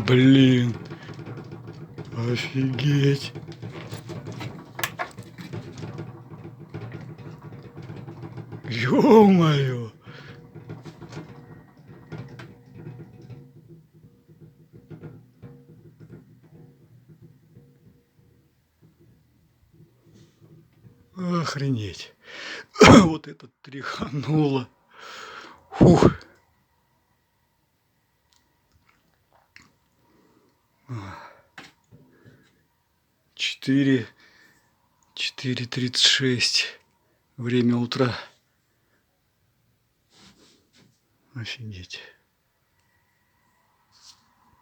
Блин. Офигеть. Ё-моё. Охренеть. Вот это тряхануло. Фух. 4:36. Время утра. Офигеть.